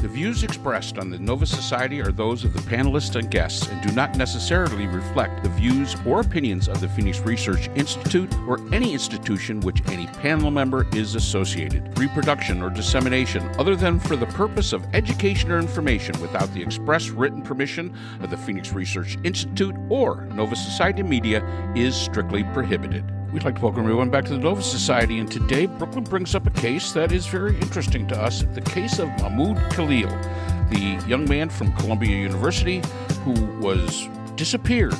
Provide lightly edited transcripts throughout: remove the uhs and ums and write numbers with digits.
The views expressed on the Nova Society are those of the panelists and guests and do not necessarily reflect the views or opinions of the Phoenix Research Institute or any institution which any panel member is associated. Reproduction or dissemination, other than for the purpose of education or information without the express written permission of the Phoenix Research Institute or Nova Society Media, is strictly prohibited. We'd like to welcome everyone back to the Nova Society, and today Brooklyn brings up a case that is very interesting to us, the case of Mahmoud Khalil, the young man from Columbia University who was disappeared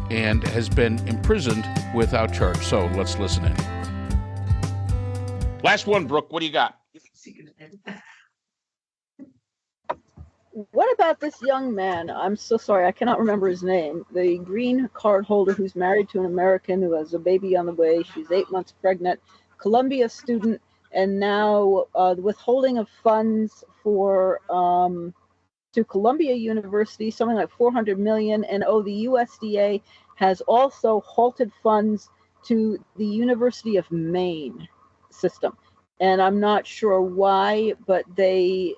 and has been imprisoned without charge. So let's listen in. Last one, Brooke, what do you got? What about this young man? I'm so sorry, I cannot remember his name. The green card holder who's married to an American who has a baby on the way. She's 8 months pregnant, Columbia student, and now the withholding of funds for to Columbia University, something like $400 million. And the USDA has also halted funds to the University of Maine system. And I'm not sure why, but they've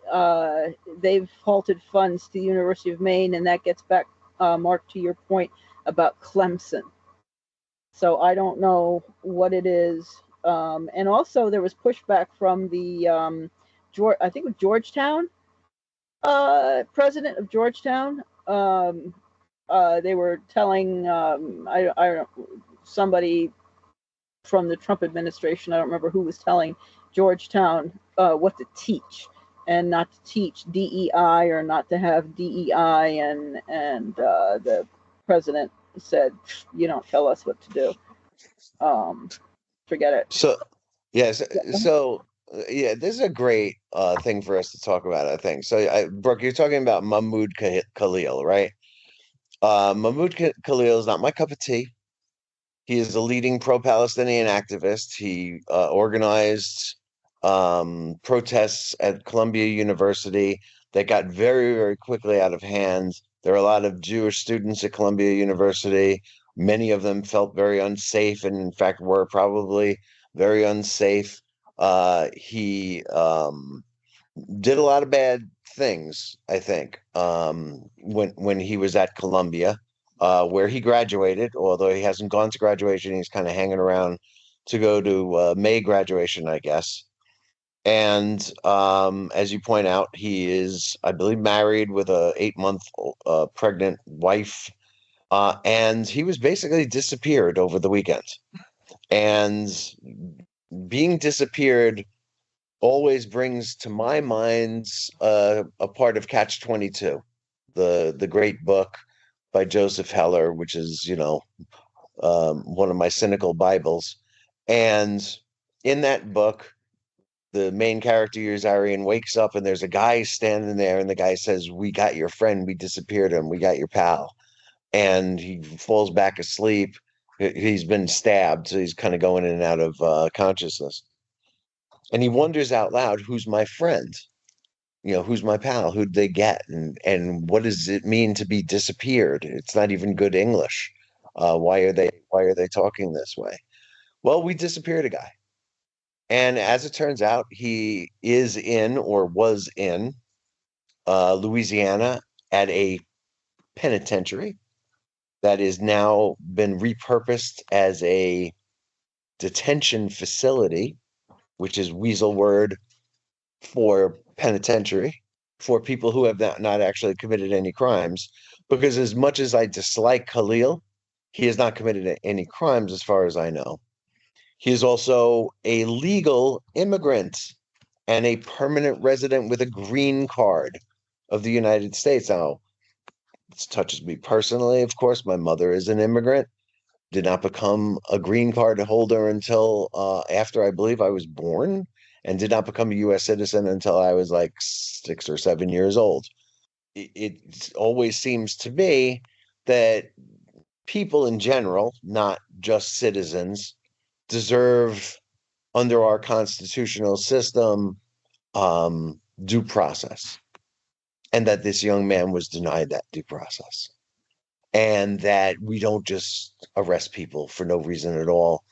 halted funds to the University of Maine, and that gets back, Mark, to your point about Clemson. So I don't know what it is. And also there was pushback from the I think it was Georgetown, president of Georgetown. They were telling I don't somebody from the Trump administration, I don't remember who was telling Georgetown what to teach and not to teach DEI or not to have DEI, and the president said, "You don't tell us what to do. Forget it." So, yes, yeah, this is a great thing for us to talk about, I think. So, Brooke, you're talking about Mahmoud Khalil, right? Mahmoud Khalil is not my cup of tea. He is a leading pro-Palestinian activist. He organized protests at Columbia University that got very, very quickly out of hand. There are a lot of Jewish students at Columbia University. Many of them felt very unsafe and, in fact, were probably very unsafe. He did a lot of bad things, I think, when he was at Columbia, where he graduated. Although he hasn't gone to graduation, he's kind of hanging around to go to May graduation, I guess. And as you point out, he is, I believe, married with a 8-month pregnant wife. And he was basically disappeared over the weekend. And being disappeared always brings to my mind a part of Catch-22, the great book by Joseph Heller, which is, one of my cynical Bibles. And in that book, the main character, Yazarian, wakes up and there's a guy standing there, and the guy says, "We got your friend. We disappeared him. We got your pal." And he falls back asleep. He's been stabbed, so he's kind of going in and out of consciousness. And he wonders out loud, "Who's my friend? Who's my pal? Who'd they get? And what does it mean to be disappeared? It's not even good English. Why are they talking this way?" Well, we disappeared a guy. And as it turns out, he is in, or was in, Louisiana at a penitentiary that is now been repurposed as a detention facility, which is weasel word for penitentiary, for people who have not actually committed any crimes. Because as much as I dislike Khalil, he has not committed any crimes as far as I know. He is also a legal immigrant and a permanent resident with a green card of the United States. Now, this touches me personally, of course. My mother is an immigrant, did not become a green card holder until after I believe I was born, and did not become a U.S. citizen until I was like 6 or 7 years old. It always seems to me that people in general, not just citizens, deserve, under our constitutional system, due process. And that this young man was denied that due process. And that we don't just arrest people for no reason at all,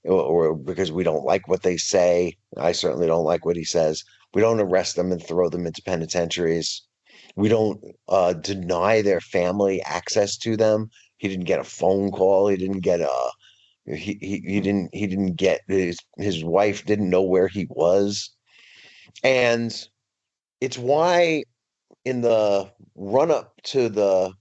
or because we don't like what they say. I certainly don't like what he says. We don't arrest them and throw them into penitentiaries. We don't deny their family access to them. He didn't get a phone call. He didn't get a he didn't get his wife didn't know where he was. And it's why in the run up to the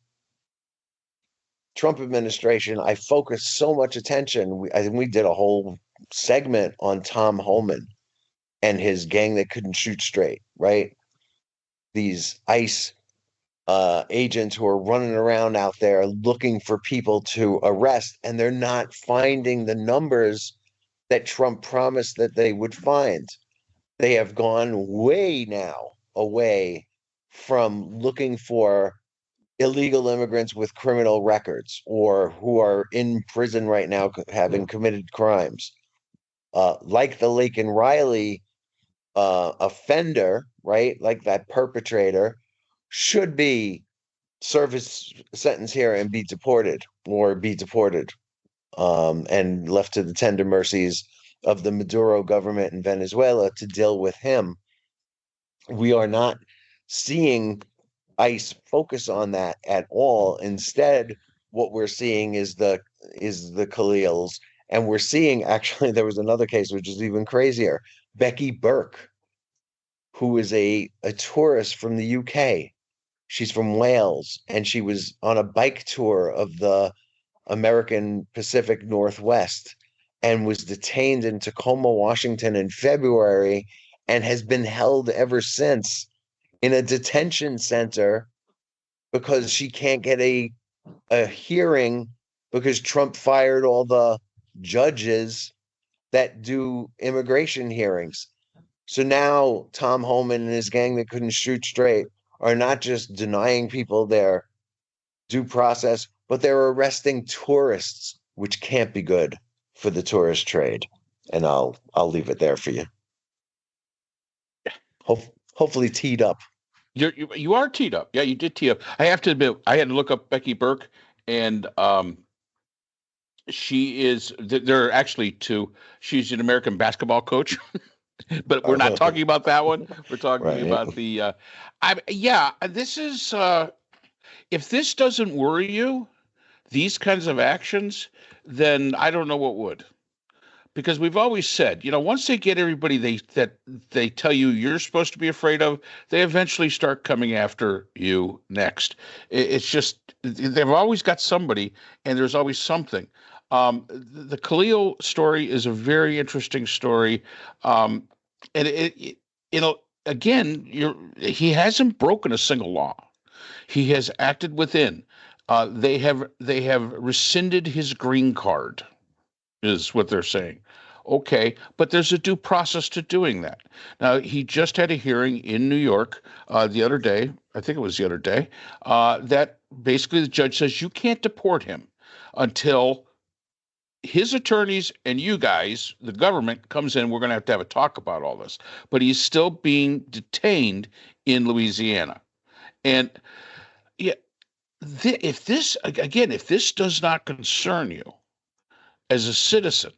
Trump administration, I focused so much attention. I think we did a whole segment on Tom Homan and his gang that couldn't shoot straight, right? These ICE agents who are running around out there looking for people to arrest, and they're not finding the numbers that Trump promised that they would find. They have gone way now away from looking for illegal immigrants with criminal records or who are in prison right now having committed crimes. Like the Laken Riley offender, right? Like that perpetrator should be serve his sentence here and be deported and left to the tender mercies of the Maduro government in Venezuela to deal with him. We are not seeing ICE focus on that at all. Instead, what we're seeing is the Khalils, and we're seeing actually there was another case which is even crazier. Becky Burke, who is a tourist from the UK. She's from Wales, and she was on a bike tour of the American Pacific Northwest and was detained in Tacoma, Washington in February and has been held ever since in a detention center because she can't get a hearing because Trump fired all the judges that do immigration hearings. So now Tom Homan and his gang that couldn't shoot straight are not just denying people their due process, but they're arresting tourists, which can't be good for the tourist trade. And I'll leave it there for you. Hopefully teed up. You are teed up. Yeah, you did tee up. I have to admit, I had to look up Becky Burke, and she is. There are actually two. She's an American basketball coach, but we're not talking about that one. We're talking about the. This is. If this doesn't worry you, these kinds of actions, then I don't know what would. Because we've always said, once they get everybody that they tell you you're supposed to be afraid of, they eventually start coming after you next. It's just they've always got somebody, and there's always something. The Khalil story is a very interesting story, and again, he hasn't broken a single law. He has acted within. They have rescinded his green card, is what they're saying. Okay, but there's a due process to doing that. Now, he just had a hearing in New York the other day, I think it was the other day, that basically the judge says you can't deport him until his attorneys and you guys, the government, comes in. We're going to have a talk about all this. But he's still being detained in Louisiana. And yeah, if this does not concern you as a citizen,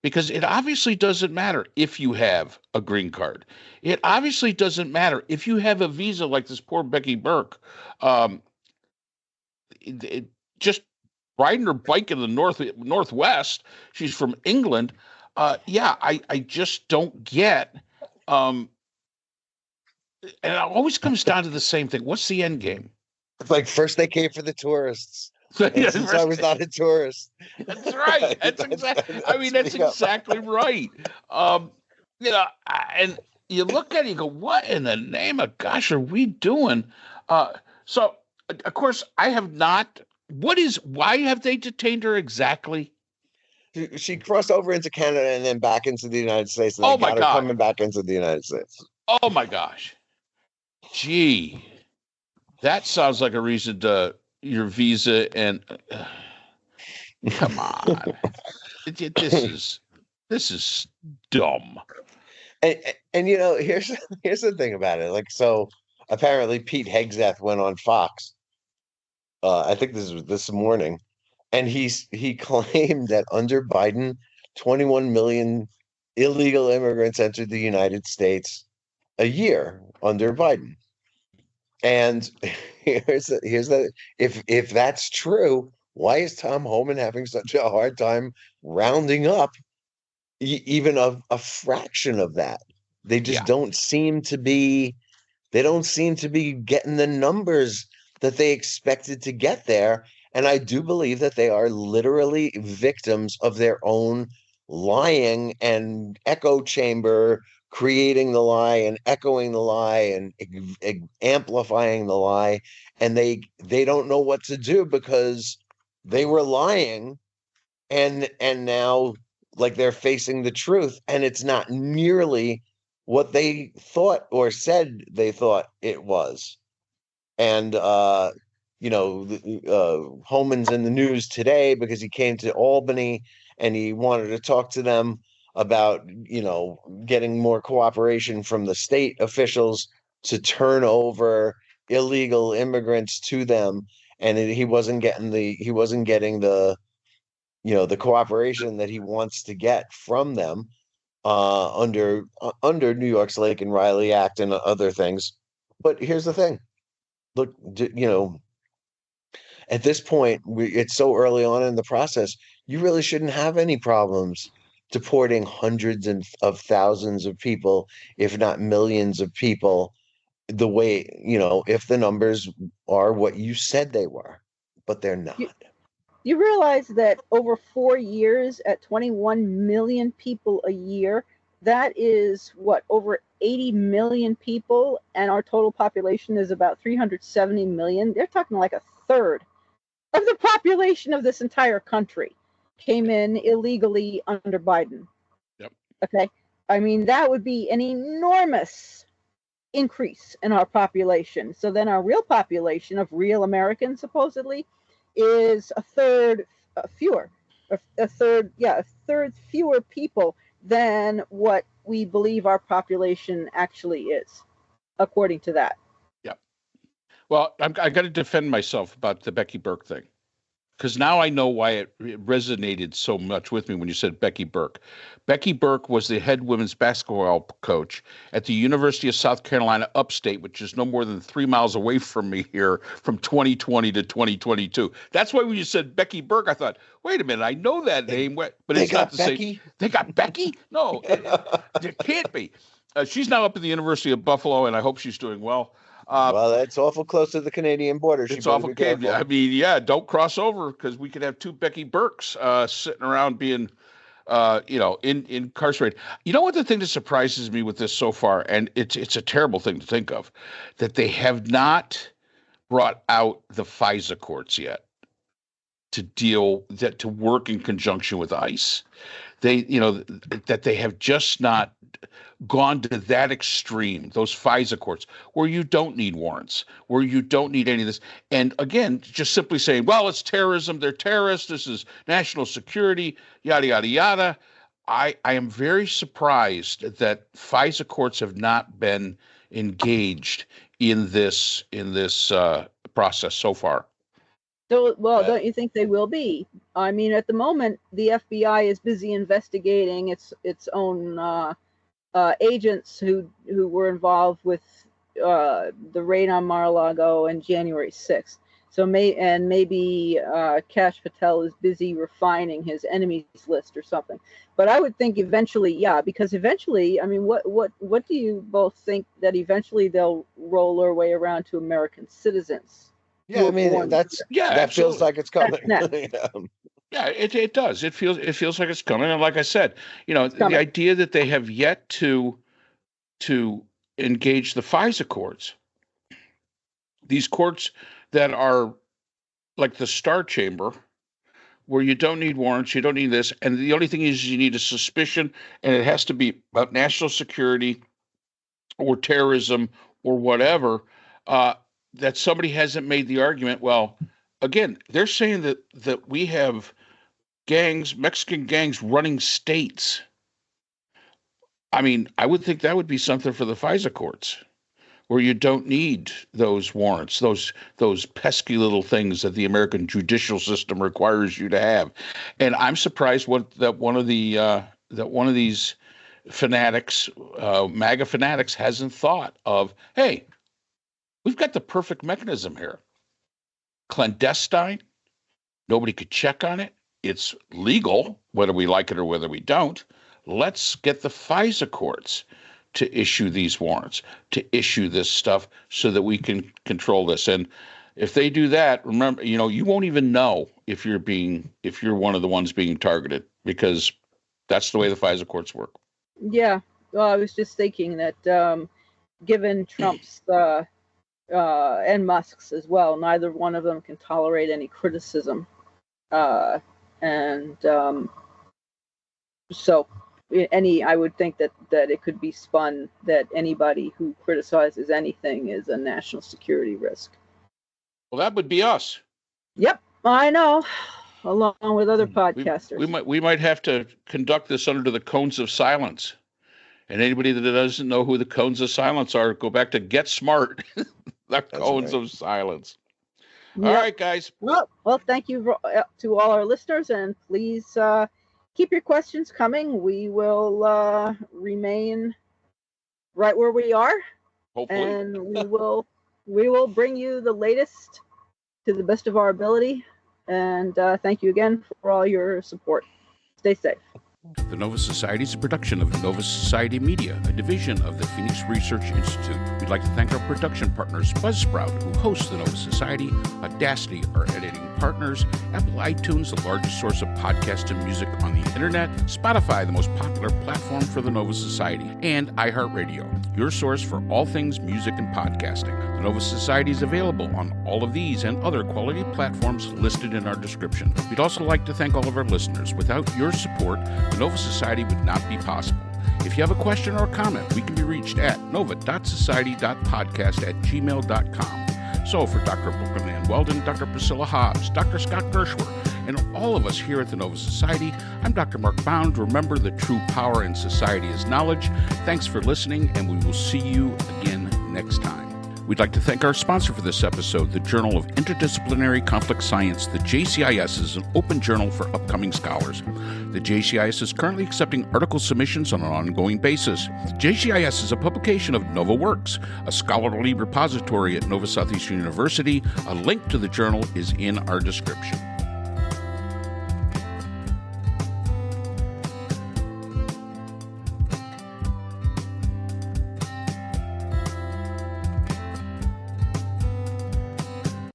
because it obviously doesn't matter if you have a green card. It obviously doesn't matter if you have a visa like this poor Becky Burke, just riding her bike in the northwest. She's from England. I just don't get. And it always comes down to the same thing. What's the end game? It's like first they came for the tourists. Since I was not a tourist. That's right. That's exactly. I mean, that's exactly right. And you look at it, you go, "What in the name of gosh are we doing?" So, of course, I have not. Why have they detained her exactly? She crossed over into Canada and then back into the United States. And oh my God! Coming back into the United States. Oh my gosh! Gee, that sounds like a reason to. Your visa and come on, this is dumb. And here's the thing about it. Like, so apparently Pete Hegseth went on Fox. I think this was this morning, and he claimed that under Biden, 21 million illegal immigrants entered the United States, a year under Biden. And if that's true, why is Tom Homan having such a hard time rounding up even a fraction of that? They just Yeah. don't seem to be getting the numbers that they expected to get there. And I do believe that they are literally victims of their own lying and echo chamber, creating the lie and echoing the lie and amplifying the lie. And they don't know what to do because they were lying, and now, like, they're facing the truth, and it's not nearly what they thought or said they thought it was. And Homan's in the news today because he came to Albany and he wanted to talk to them about, getting more cooperation from the state officials to turn over illegal immigrants to them. And he wasn't getting the cooperation that he wants to get from them under New York's Lake and Riley Act and other things. But here's the thing. Look, at this point, it's so early on in the process, you really shouldn't have any problems deporting hundreds of thousands of people, if not millions of people, the way, if the numbers are what you said they were, but they're not. You realize that over 4 years at 21 million people a year, that is what, over 80 million people, and our total population is about 370 million. They're talking like a third of the population of this entire country came in illegally under Biden. Yep. Okay. I mean, that would be an enormous increase in our population. So then our real population of real Americans, supposedly, is a third fewer, a third fewer people than what we believe our population actually is, according to that. Yeah. Well, I got to defend myself about the Becky Burke thing, because now I know why it resonated so much with me when you said Becky Burke. Becky Burke was the head women's basketball coach at the University of South Carolina upstate, which is no more than 3 miles away from me here, from 2020 to 2022. That's why when you said Becky Burke, I thought, wait a minute, I know that name, but it's not the same. They got Becky? No, it can't be. She's now up at the University of Buffalo, and I hope she's doing well. Well, that's awful close to the Canadian border. It's awful. I mean, yeah, don't cross over, because we could have two Becky Burkes sitting around being, incarcerated. You know what the thing that surprises me with this so far, and it's a terrible thing to think of, that they have not brought out the FISA courts yet to work in conjunction with ICE. That they have just not gone to that extreme, those FISA courts, where you don't need warrants, where you don't need any of this. And again, just simply saying, well, it's terrorism, they're terrorists, this is national security, yada, yada, yada. I am very surprised that FISA courts have not been engaged in this process so far. So, well, don't you think they will be? I mean, at the moment, the FBI is busy investigating its own agents who were involved with the raid on Mar-a-Lago and January 6th. So maybe Kash Patel is busy refining his enemies list or something. But I would think eventually, yeah, because eventually, I mean, what do you both think that eventually they'll roll their way around to American citizens? Yeah, I mean, that feels like it's coming. Yeah, it does. It feels like it's coming. And like I said, the idea that they have yet to engage the FISA courts, these courts that are like the Star Chamber, where you don't need warrants, you don't need this, and the only thing is you need a suspicion, and it has to be about national security or terrorism or whatever, that somebody hasn't made the argument. Well, again, they're saying that we have Mexican gangs running states. I mean, I would think that would be something for the FISA courts, where you don't need those warrants, those pesky little things that the American judicial system requires you to have. And I'm surprised that one of these fanatics, MAGA fanatics, hasn't thought of, hey, we've got the perfect mechanism here. Clandestine, nobody could check on it. It's legal, whether we like it or whether we don't. Let's get the FISA courts to issue these warrants, to issue this stuff so that we can control this. And if they do that, remember, you won't even know if you're one of the ones being targeted, because that's the way the FISA courts work. Yeah. Well, I was just thinking that given Trump's and Musk's as well, neither one of them can tolerate any criticism. So I would think that it could be spun that anybody who criticizes anything is a national security risk. Well, that would be us. Yep, I know. Along with other podcasters. We might have to conduct this under the cones of silence. And anybody that doesn't know who the cones of silence are, go back to Get Smart. The cones of silence. Yep. All right, guys. Well, thank you to all our listeners, and please keep your questions coming. We will remain right where we are. Hopefully. And we will bring you the latest to the best of our ability. And thank you again for all your support. Stay safe. The Nova Society is a production of Nova Society Media, a division of the Phoenix Research Institute. We'd like to thank our production partners, Buzzsprout, who hosts the Nova Society, Audacity, our editing partners, Apple iTunes, the largest source of podcasts and music on the internet, Spotify, the most popular platform for the Nova Society, and iHeartRadio, your source for all things music and podcasting. The Nova Society is available on all of these and other quality platforms listed in our description. We'd also like to thank all of our listeners. Without your support, the Nova Society would not be possible. If you have a question or a comment, we can be reached at nova.society.podcast@gmail.com. So for Dr. Brooklyn Ann Weldon, Dr. Priscilla Hobbs, Dr. Scott Gershwer, and all of us here at the Nova Society, I'm Dr. Mark Bound. Remember, the true power in society is knowledge. Thanks for listening, and we will see you again next time. We'd like to thank our sponsor for this episode, the Journal of Interdisciplinary Conflict Science. The JCIS is an open journal for upcoming scholars. The JCIS is currently accepting article submissions on an ongoing basis. JCIS is a publication of Nova Works, a scholarly repository at Nova Southeastern University. A link to the journal is in our description.